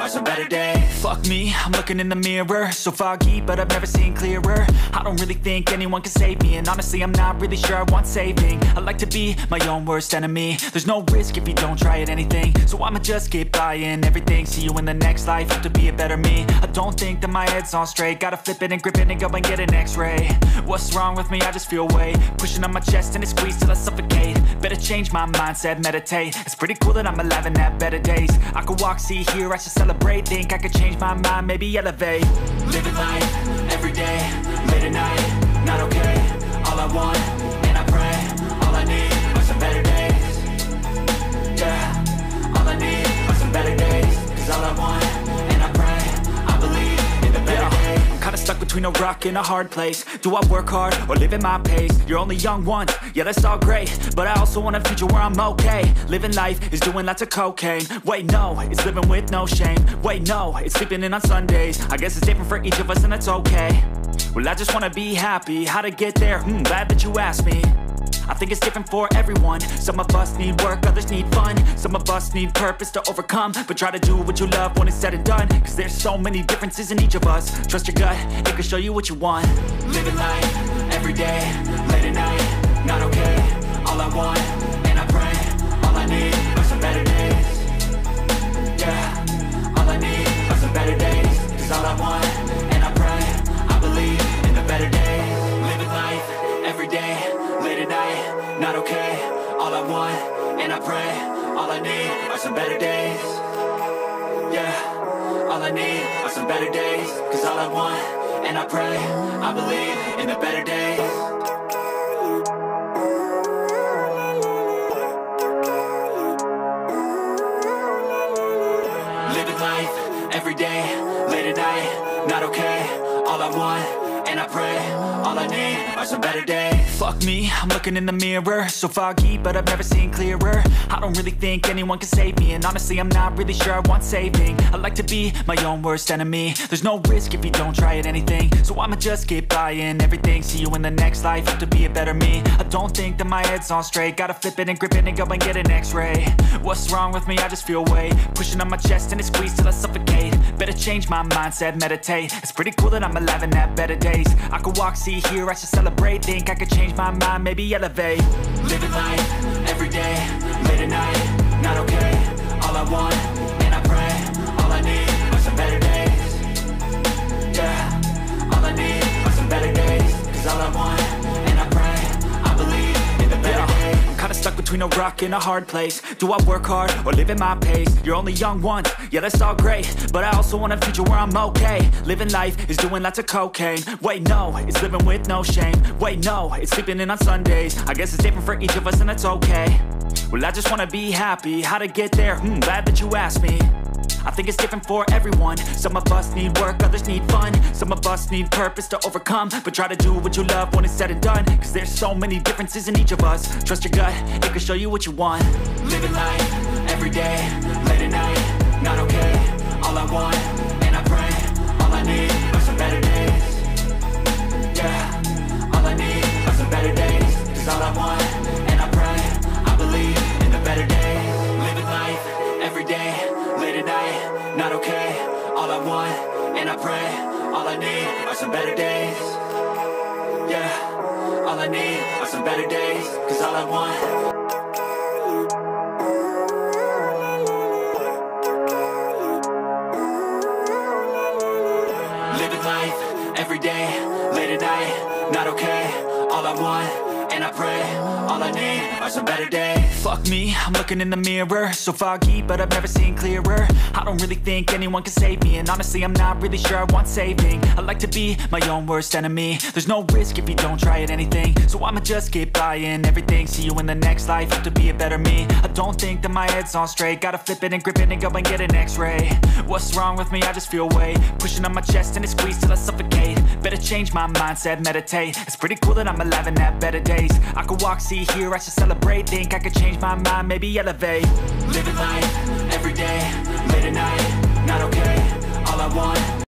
are some better days. Fuck me, I'm looking in the mirror, so foggy, but I've never seen clearer. I don't really think anyone can save me, and honestly I'm not really sure I want saving. I like to be my own worst enemy. There's no risk if you don't try at anything, so I'ma just keep buying everything. See you in the next life, have to be a better me. I don't think that my head's on straight, gotta flip it and grip it and go and get an x-ray. What's wrong with me? I just feel weight pushing on my chest and it squeezes till I suffocate. Better change my mindset, meditate. It's pretty cool that I'm alive and have better days. I could walk, see, hear, I should celebrate. Think I could change my mind, maybe elevate. Living life, every day, late at night, not okay. All I want, and I pray, all I need are some better days. Yeah, all I need are some better days. Cause all I want, and I pray, I believe in the better days. Kinda stuck between a rock and a hard place. Do I work hard or live at my pace? You're only young once, yeah that's all great, but I also want a future where I'm okay. Living life is doing lots of cocaine. Wait no, it's living with no shame. Wait no, it's sleeping in on Sundays. I guess it's different for each of us and that's okay. Well I just wanna be happy, how to get there? Glad that you asked me. I think it's different for everyone. Some of us need work, others need fun. Some of us need purpose to overcome. But try to do what you love when it's said and done. Cause there's so many differences in each of us. Trust your gut, it can show you what you want. Living life, every day, late at night, not okay. All I want, and I pray, all I need are some better days. Yeah, all I need are some better days. Cause all I want, and I pray, I believe in the better days. Living life, every day, late at night, not okay. All I want, and I pray, all I need are some better days. Yeah, all I need are some better days. Cause all I want, and I pray, I believe in the better days. Living life, every day, late at night, not okay. All I want, and I pray, all I need are some better days. Fuck me, I'm looking in the mirror, so foggy, but I've never seen clearer. I don't really think anyone can save me, and honestly I'm not really sure I want saving. I like to be my own worst enemy. There's no risk if you don't try at anything, so I'ma just keep buying everything. See you in the next life, have to be a better me. I don't think that my head's on straight, gotta flip it and grip it and go and get an x-ray. What's wrong with me? I just feel weight pushing on my chest and it squeezes till I suffocate. Better change my mindset, meditate. It's pretty cool that I'm alive and have better days. I could walk, see, hear, I should celebrate. Think I could change my mind, maybe elevate. Living life, every day, late at night, not okay. All I want, and I pray, all I need are some better days. Yeah, all I need are some better days. Cause all I want, and I pray, I believe in the better days. Kinda stuck between a rock and a hard place. Do I work hard or live at my pace? You're only young once, yeah that's all great, but I also want a future where I'm okay. Living life is doing lots of cocaine. Wait no, it's living with no shame. Wait no, it's sleeping in on Sundays. I guess it's different for each of us and that's okay. Well I just wanna be happy, how to get there? Glad that you asked me. I think it's different for everyone. Some of us need work, others need fun. Some of us need purpose to overcome. But try to do what you love when it's said and done. Cause there's so many differences in each of us. Trust your gut, it can show you what you want. Living life, every day, late at night, not okay. All I want, and I pray, all I need are some better days. Yeah, all I need are some better days. Cause all I want, and I pray, I believe in the better days. Living life, every day, late at night, not okay. All I want, and I pray, all I need are some better days. Yeah, all I need are some better days. Cause all I want. Living life, every day, late at night, not okay. All I want, and I pray, all I need are some better days. Fuck me, I'm looking in the mirror, so foggy, but I've never seen clearer. I don't really think anyone can save me, and honestly I'm not really sure I want saving. I like to be my own worst enemy. There's no risk if you don't try at anything, so I'ma just keep buying everything. See you in the next life, have to be a better me. I don't think that my head's on straight, gotta flip it and grip it and go and get an x-ray. What's wrong with me? I just feel weight pushing on my chest and it squeezes till I suffocate. Better change my mindset, meditate. It's pretty cool that I'm alive and have better days. I could walk, see, hear, I should celebrate. Think I could change my mind, maybe elevate. Living life, every day, late at night,